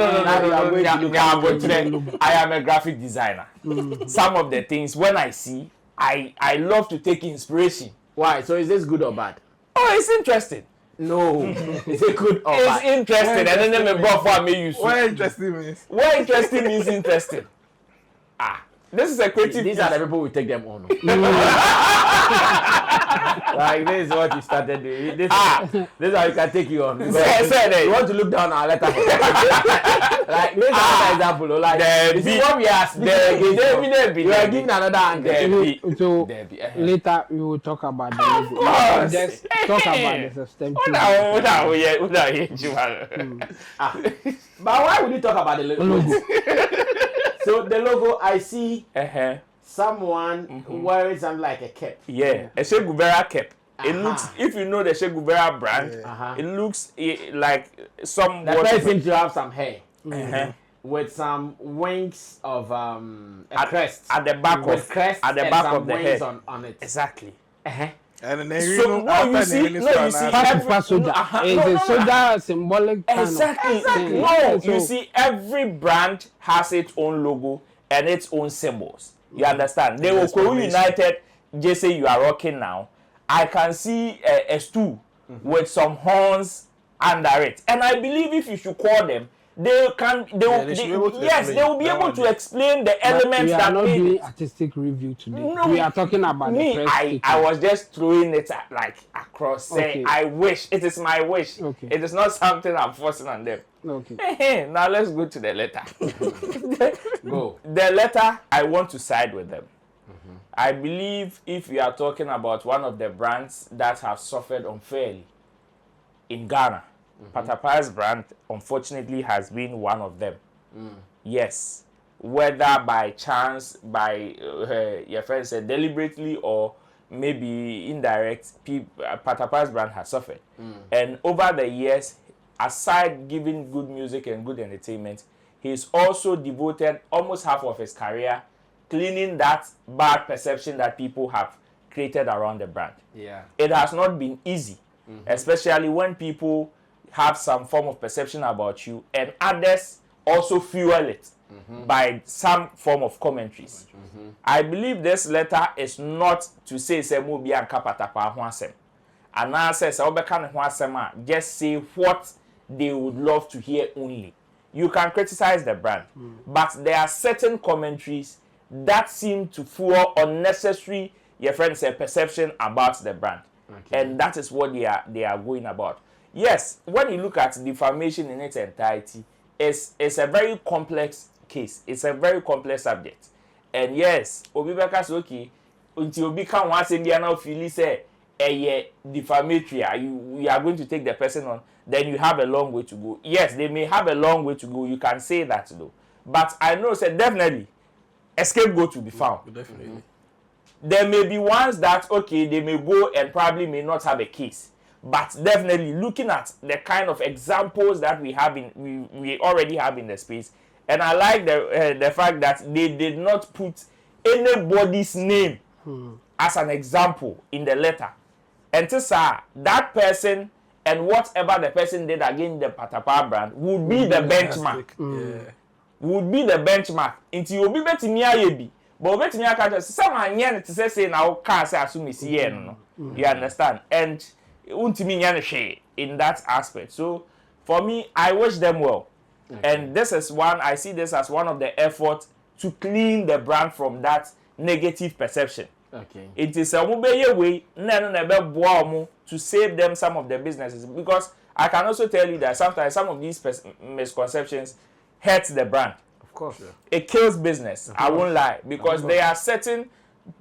I am a graphic designer. Some of the things when I see, I love to take inspiration. Why? So is this good or bad? Oh, it's interesting. No, is it good or bad? It's interesting, and then the buff one may use. What interesting means? What interesting means interesting. This is a creative. These are the people who take them on. Like this is what you started doing. This is how you can take you on. You want to look down our letter. Like this is another example. Like this is what we asked. You are giving another angle. So later we will talk about the logo. Just talk about the system. But why would you talk about the logo? So the logo, I see someone wearing something like a cap. Yeah, a Che Guevara cap. It looks, if you know the Che Guevara brand, it looks like some. The person seems to have some hair with some wings of a crest at the back with crest at the back of the head on it. Exactly. And then you see every soldier. It's a soldier symbolic. Exactly. No, you see every brand has its own logo and its own symbols. You understand? They will call United. Just say you are rocking now. I can see a stool with some horns under it, and I believe if you should call them, they will be able to explain the elements that that we are not doing artistic review today. No, we are talking about me. The press I was just throwing it like across. Saying I wish. It is my wish. It is not something I'm forcing on them. Now let's go to the letter. Go. The letter, I want to side with them. I believe if we are talking about one of the brands that have suffered unfairly in Ghana, Patapaa's brand, unfortunately, has been one of them. Yes. Whether by chance, by your friend said deliberately, or maybe indirect, Patapaa's brand has suffered. And over the years, aside giving good music and good entertainment, he's also devoted almost half of his career cleaning that bad perception that people have created around the brand. It has not been easy, especially when people have some form of perception about you and others also fuel it by some form of commentaries. I believe this letter is not to say Semubi and Patapaa Hwasem. And now says just say what they would love to hear only. You can criticize the brand, but there are certain commentaries that seem to fuel unnecessary, your friend said, perception about the brand. And that is what they are going about. Yes, when you look at defamation in its entirety, it's a very complex case. It's a very complex subject. And yes, Obi Beka says, okay, until Obi can once in the feel say, a defamatory, you are going to take the person on, then you have a long way to go. Yes, they may have a long way to go. You can say that though. But I know, say definitely, a scapegoat will be found. Definitely. There may be ones that, okay, they may go and probably may not have a case. But definitely, looking at the kind of examples that we have we already have in the space, and I like the fact that they did not put anybody's name as an example in the letter. And to say that person and whatever the person did against the Patapaa brand would be the benchmark. Yeah. Would be the benchmark. Until you be better near you. But better near catch someone yen to say now can't say assume is yen. You understand? And in that aspect. So for me, I wish them well. Okay. And this is one, I see this as one of the efforts to clean the brand from that negative perception. Okay. It is a way to save them some of their businesses, because I can also tell you that sometimes some of these misconceptions hurt the brand. Of course. Yeah. It kills business. I won't lie, because there are certain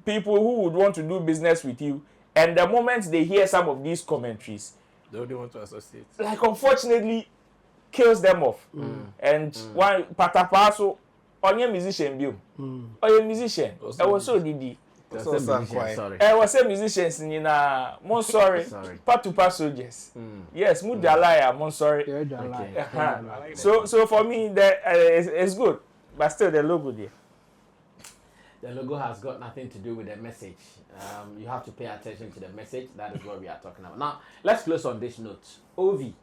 people who would want to do business with you, and the moment they hear some of these commentaries, they only want to associate. Like, unfortunately, kills them off. And one Patapaa, so on your musician view, or your musician, I was so didi. Sorry. I was a musicians in mon sorry. Patapaa soldiers. Yes, Mudalaya, mon sorry. Okay. So for me, it's good, but still the logo there. The logo has got nothing to do with the message. You have to pay attention to the message. That is what we are talking about. Now, let's close on this note. Ovi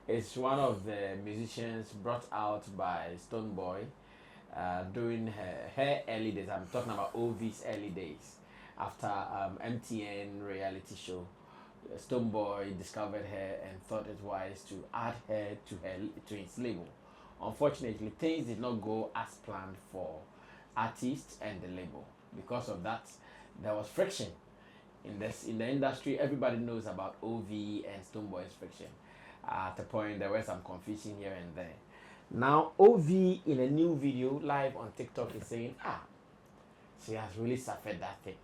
is one of the musicians brought out by Stoneboy during her early days. I'm talking about Ovi's early days. After MTN reality show, Stoneboy discovered her and thought it wise to add her to his label. Unfortunately, things did not go as planned for artists and the label. Because of that, there was friction in the industry. Everybody knows about OV and Stoneboy's friction. At the point there was some confusion here and there. Now OV in a new video live on TikTok is saying, she has really suffered that thing.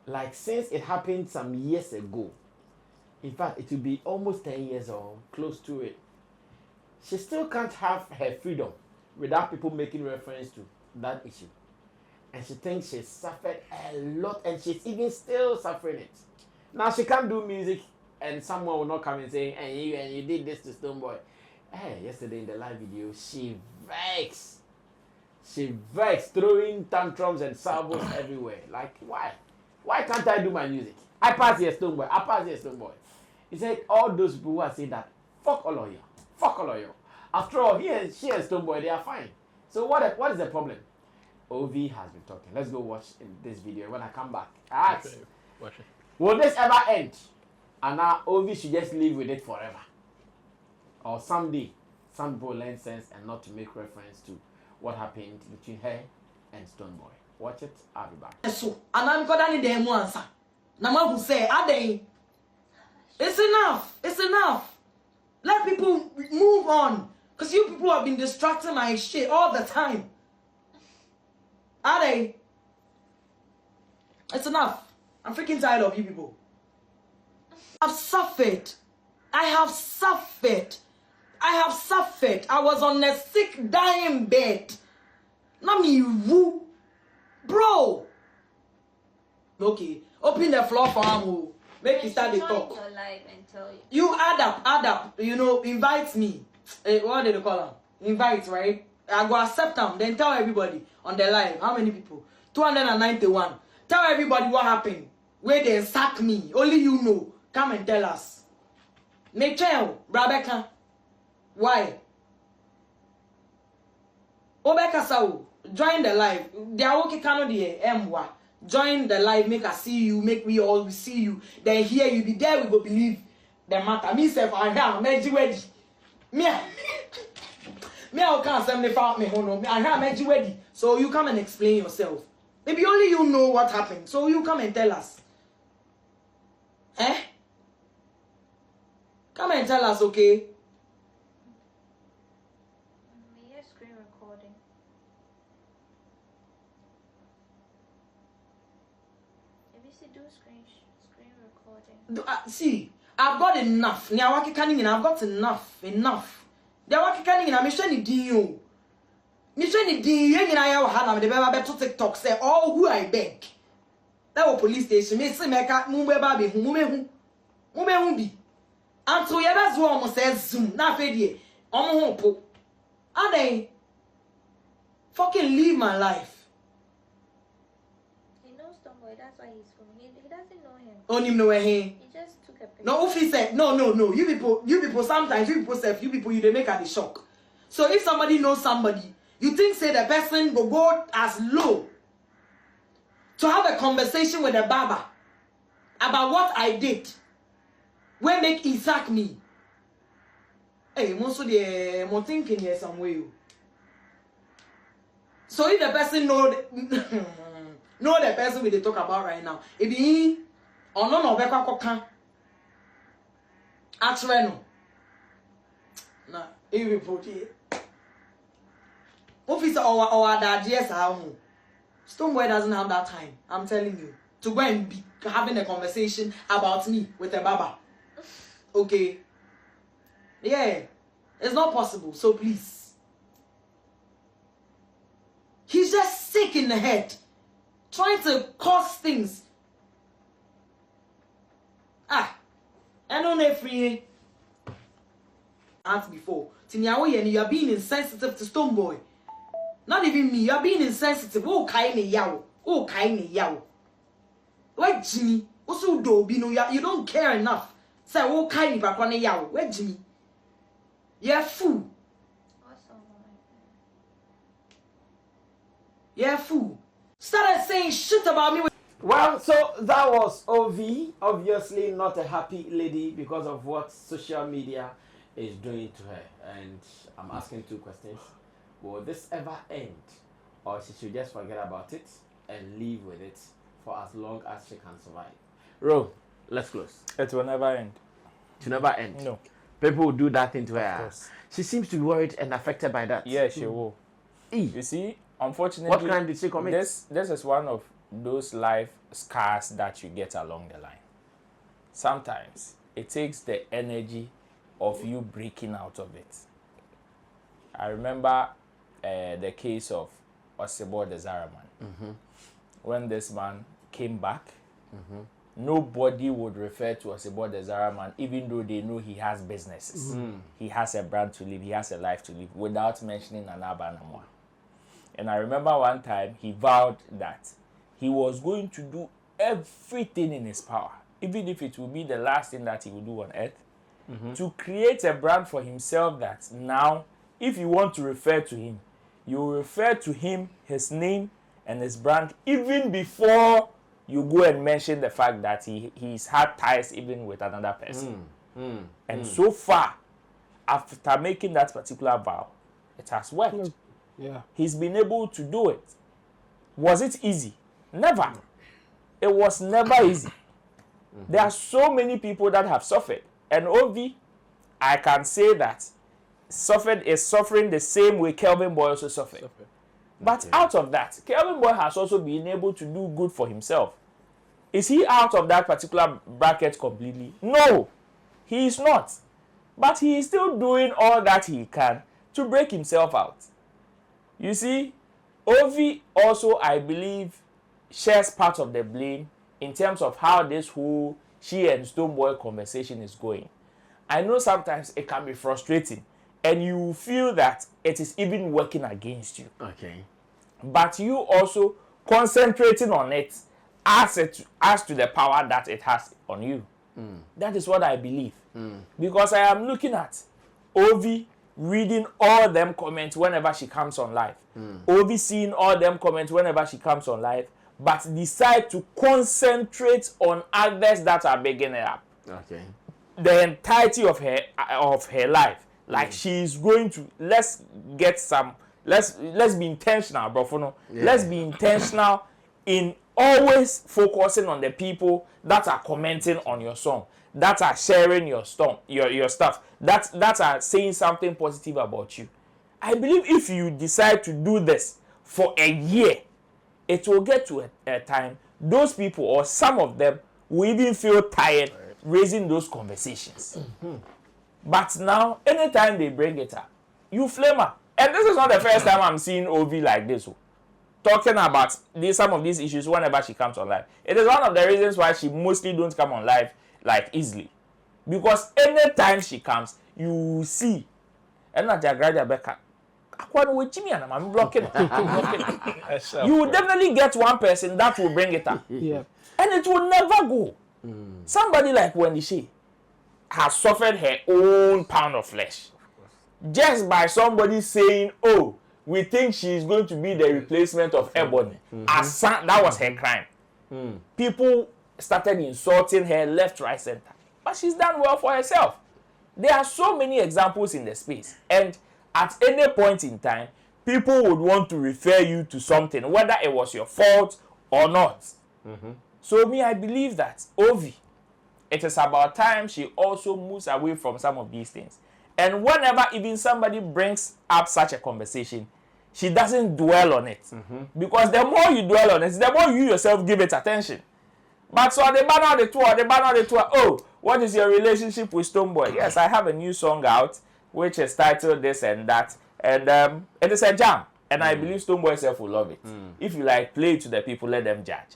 Like, since it happened some years ago, in fact it will be almost 10 years or close to it, she still can't have her freedom without people making reference to that issue. And she thinks she's suffered a lot, and she's even still suffering it. Now she can't do music and someone will not come and say, and you did this to Stoneboy. Hey, yesterday in the live video, she vexed, throwing tantrums and salvos everywhere. Like, why? Why can't I do my music? I pass here Stoneboy. He said all those people who are saying that, fuck all of you. After all, she and Stoneboy, they are fine. So what is the problem? OV has been talking. Let's go watch this video. When I come back, I ask, will this ever end? And now OV should just live with it forever. Or someday, some people learn sense and not to make reference to what happened between her and Stoneboy. Watch it, I'll be back. So, and I'm going to answer. Nama will say, it's enough. Let people move on. Because you people have been distracting my shit all the time. It's enough. I'm freaking tired of you people. I have suffered. I was on a sick, dying bed. Not me, woo. Bro. Okay, open the floor for him. Make you start the talk. Your live and tell you. You add up. Invite me. What did they call him? Invite, right? I go accept them. Then tell everybody on the live. How many people? 291. Tell everybody what happened. Where they sack me. Only you know. Come and tell us. Michelle, Rebecca. Why? Obeka Sao, join the live. They are okay, cannot the M1. Join the live, make us see you, make we all see you. Then here you be there, we go believe the matter. Me self, I am made you ready. Me, I can't send me for me home. I have made you ready. So you come and explain yourself. Maybe only you know what happened. So you come and tell us. Come and tell us, okay? Yes, screen recording. ABC do screen recording. See, I've got enough. I've got enough. They are working I'm showing you. Me showing you and I have the baby to TikTok say all who I beg. That was police station. Me say make mumbe baby mume bi. And so yeah, that's what almost says Zoom. Na fedie. Omo po. And then fucking live my life. He knows Stoneboy, that's why he's from him. He doesn't know him. Only know where he. He just took a picture. No, Ufi said, no. You people, sometimes you people, you they make at the shock. So if somebody knows somebody, you think say the person will go as low to have a conversation with the Baba about what I did. Where make Isaac me? Hey, most of the more thinking here some way. So if the person know the person we they talk about right now, it be or no beka actually no. Nah, if we put it. Officer or that yes, Stoneboy doesn't have that time. I'm telling you to go and be having a conversation about me with a Baba. Okay. Yeah, it's not possible. So please. He's just sick in the head, trying to cause things. I don't know if we asked before. Tinyawo, you are being insensitive to Stoneboy. Not even me, you are being insensitive. Oh, kaine yawo. Where Jimmy? Also, do you don't care enough. Say, oh, kaine papa ne yawo. Where Jimmy? You're fool. You're fool. Started saying shit about me. Well, so that was OV. Obviously not a happy lady because of what social media is doing to her. And I'm asking two questions. Will this ever end? Or she should just forget about it and live with it for as long as she can survive? Ro, let's close. It will never end. To never end? No. People will do that thing to her. Course. She seems to be worried and affected by that. Yeah, she will. You see, unfortunately, what crime did she commit? This is one of those life scars that you get along the line. Sometimes it takes the energy of you breaking out of it. I remember the case of Asamoah the Zaraman. When this man came back, nobody would refer to Asamoah the Zaraman, even though they know he has businesses. He has a brand to live, he has a life to live, without mentioning Asamoah. And I remember one time he vowed that he was going to do everything in his power, even if it will be the last thing that he will do on earth, to create a brand for himself that now, if you want to refer to him, you refer to him, his name, and his brand, even before you go and mention the fact that he's had ties even with another person. And so far, after making that particular vow, it has worked. Yeah. He's been able to do it. Was it easy? Never. It was never easy. There are so many people that have suffered. And Ovi, I can say that is suffering the same way Kelvin Boy also suffered. But out of that, Kelvin Boy has also been able to do good for himself. Is he out of that particular bracket completely? No, he is not. But he is still doing all that he can to break himself out. You see, Ovi also, I believe, shares part of the blame in terms of how this whole she and Stoneboy conversation is going. I know sometimes it can be frustrating and you feel that it is even working against you. Okay. But you also concentrating on it as to the power that it has on you. That is what I believe. Because I am looking at Ovi reading all them comments whenever she comes on live. Ovi seeing all them comments whenever she comes on live, but decide to concentrate on others that are begging her up. Okay. The entirety of her life. Like she's going to let's be intentional, bro. Let's be intentional in always focusing on the people that are commenting on your song, that are sharing your stuff, that are saying something positive about you. I believe if you decide to do this for a year, it will get to a time those people or some of them will even feel tired raising those conversations. But now, anytime they bring it up, you flame her. And this is not the first time I'm seeing Ovi like this. Talking about some of these issues whenever she comes on live. It is one of the reasons why she mostly don't come on live like easily. Because anytime she comes, you see. And not Jagraja Becca. I'm blocking it. You will definitely get one person that will bring it up. Yeah. And it will never go. Somebody like Wendy Shea has suffered her own pound of flesh. Just by somebody saying, oh, we think she is going to be the replacement of Ebony. That was her crime. People started insulting her left, right, center. But she's done well for herself. There are so many examples in the space. And at any point in time, people would want to refer you to something, whether it was your fault or not. So me, I believe that Ovi, it is about time she also moves away from some of these things. And whenever even somebody brings up such a conversation, she doesn't dwell on it. Because the more you dwell on it, the more you yourself give it attention. But so they ban the tour. Oh, what is your relationship with Stoneboy? Yes, I have a new song out, which is titled this and that. And it is a jam. And I believe Stoneboy self will love it. If you like, play it to the people, let them judge.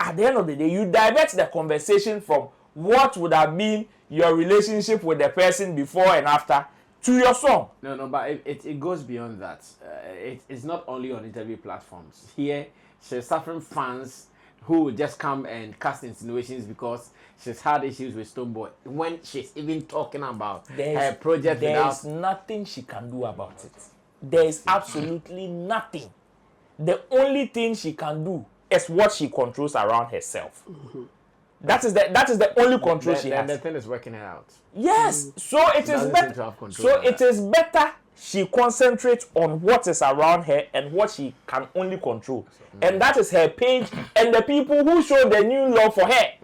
At the end of the day, you divert the conversation from what would have been your relationship with the person before and after to your song. No, but it goes beyond that. It's not only on interview platforms. Here, she's suffering fans who just come and cast insinuations because she's had issues with Stoneboy. When she's even talking about her project, there is nothing she can do about it. There is absolutely nothing. The only thing she can do is what she controls around herself. That is the only control she has. The thing is working her out. Yes. So it is better. So it is better she concentrates on what is around her and what she can only control. And that is her page and the people who show the new love for her.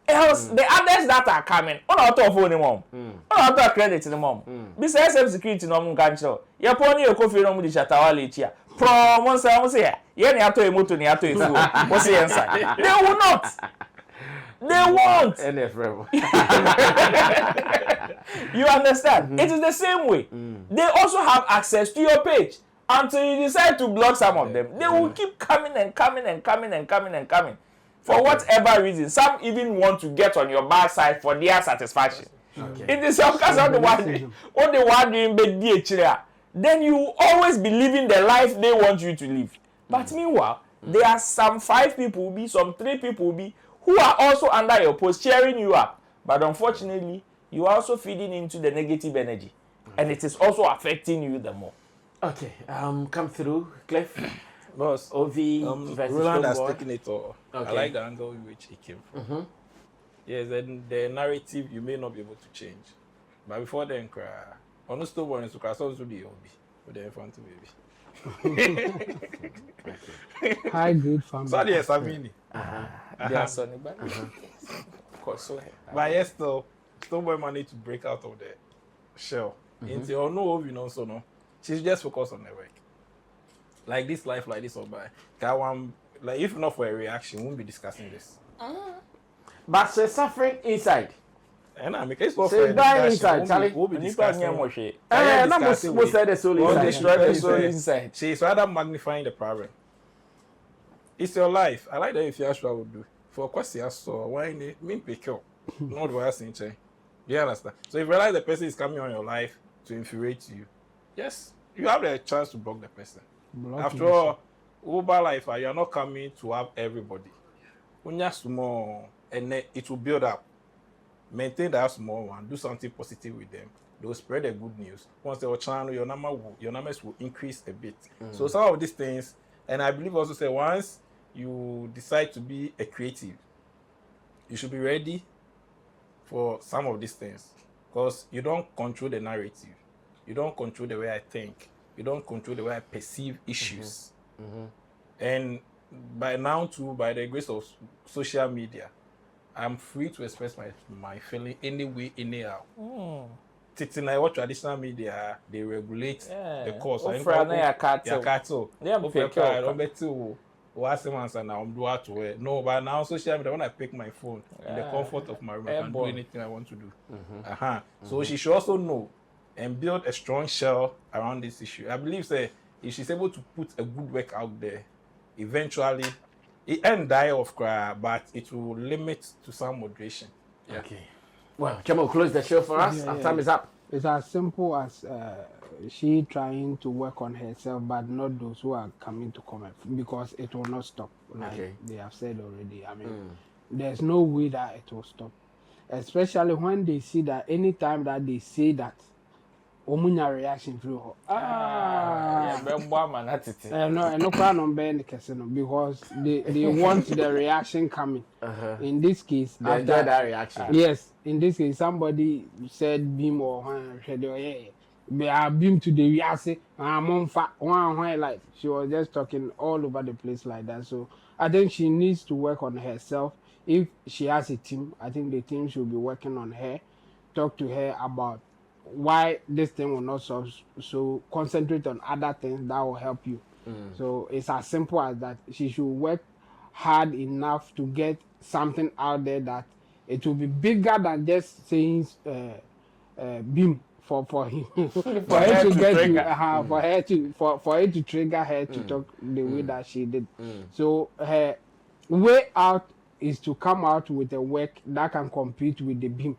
Else, the others that are coming, on out of phone mom, on out of credit the mom. Besides SM security no mun control. Ya poni e kofi no mu di shatawale chia. From one say, ye ni ato emoto ni ato efu. What's the answer? They will not. They won't. You understand? It is the same way. They also have access to your page. Until you decide to block some of them, they will keep coming and coming and coming and coming and coming. For whatever reason. Some even want to get on your bad side for their satisfaction. In the self case of the one doing big, then you will always be living the life they want you to live. But meanwhile, there are some 5 people, some 3 people who are also under your post, cheering you up. But unfortunately, you are also feeding into the negative energy. And it is also affecting you the more. Okay, come through, Cliff. Boss, Ovi versus Roland has Stoneboy. taken it all. Okay. I like the angle in which it came from. Yes, then the narrative you may not be able to change. But before then, on the Stoneboy and Sukra, so to the Obi. But then fun to baby. High grade family. So yes, Sammy. They are sunny, but of course, so But yes, though, Stoneboy managed to break out of the shell. Into or no, you know, so no. She's just focused on the work. Like this life, like this, or by like if not for a reaction, we won't be discussing this. But she's suffering inside. And I make it for She's dying inside, Charlie. We'll be discussing. Most said the soul Won't inside. destroy the soul inside. She's rather magnifying the problem. It's your life. I like that if you actually would do. For course, you saw why mean pick up. Not what I saying. Do you understand? So if you realize the person is coming on your life to infuriate you, yes, you have the chance to block the person. After all, Uber life, you are not coming to have everybody. When you're small, and it will build up. Maintain that small one. Do something positive with them. They'll spread the good news. Once they will channel, your numbers will increase a bit. So some of these things, and I believe also say once you decide to be a creative, you should be ready for some of these things. Because you don't control the narrative. You don't control the way I think. You don't control the way I perceive issues. And by now too, by the grace of social media, I'm free to express my feeling any way, anyhow. Titina, what traditional media, they regulate the course. what's the answer now? I'm doing to wear. No, but now social media, when I pick my phone in the comfort of my room, I can do anything I want to do. So she should also know and build a strong shell around this issue. I believe that if she's able to put a good work out there, eventually it won't die of cry, but it will limit to some moderation. Yeah. Okay. Well, Chamo, close the show for us. Our time is up. It's as simple as she trying to work on herself, but not those who are coming to comment, because it will not stop. Like they have said already. I mean, there's no way that it will stop. Especially when they see that anytime that they say that, omunya reaction through her. Because they want the reaction coming. In this case, they enjoy that reaction. Yes, in this case, somebody said beam or beam to the reaction. Like she was just talking all over the place like that. So I think she needs to work on herself. If she has a team, I think the team should be working on her. Talk to her about why this thing will not solve, so concentrate on other things that will help you. So it's as simple as that. She should work hard enough to get something out there that it will be bigger than just saying beam for him for her to get to, for her to trigger her to talk the way that she did. So her way out is to come out with a work that can compete with the beam.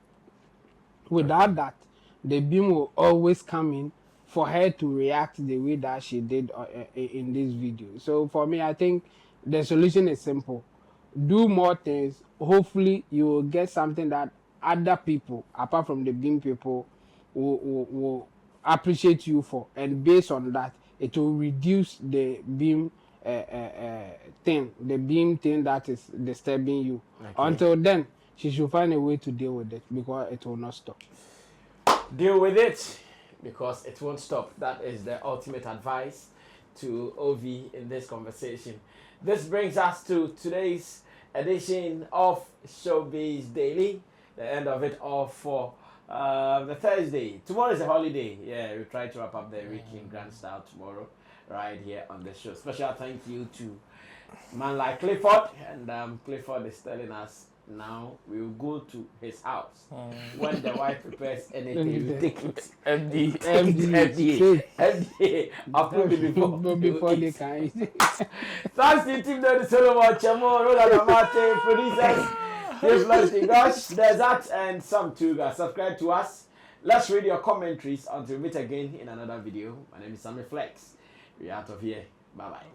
Without that, the beam will always come in for her to react the way that she did in this video. So for me, I think the solution is simple. Do more things. Hopefully, you will get something that other people, apart from the beam people, will appreciate you for. And based on that, it will reduce the beam the beam thing that is disturbing you. Until then, she should find a way to deal with it, because it will not stop. Deal with it because it won't stop. That is the ultimate advice to OV in this conversation. This brings us to today's edition of Showbiz Daily, the end of it all for the Thursday. Tomorrow is a holiday. Yeah, we'll try to wrap up the week in grand style tomorrow, right here on the show. Special thank you to man like Clifford, and Clifford is telling us now we will go to his house. When the wife prepares anything, we take it. FDA approve it before they can eat. Thanks to Team Dodi Solomon, Chamo, Roland Amate, producers. Here's Leslie Gosh, there's that, and some too, guys. Subscribe to us. Let's read your commentaries until we meet again in another video. My name is Sammy Flex. We're out of here. Bye-bye.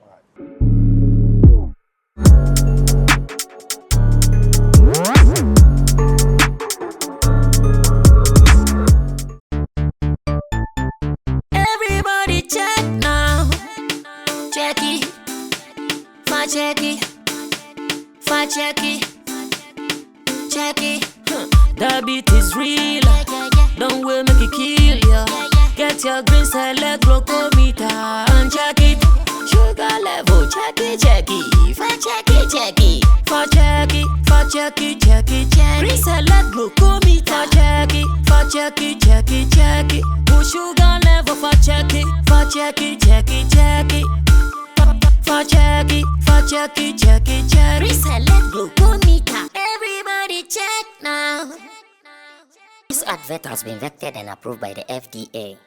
Everybody check now. Check it. Fa check it. Fa check it. Check it. The beat is real. Don't wait, make it kill ya. Get your green select glucometer and check it. Sugar level, check it, check it. Fa check it, check it. Fa check it, fa check it, check it, check it. Green select glucometer. Fa check it, fa check it, check it, check it. Put sugar level, fa check it, fa check it, check it, check it. Fa check it, fa check it, check it, check it. Green select glucometer. Everybody check now. This advert has been vetted and approved by the FDA.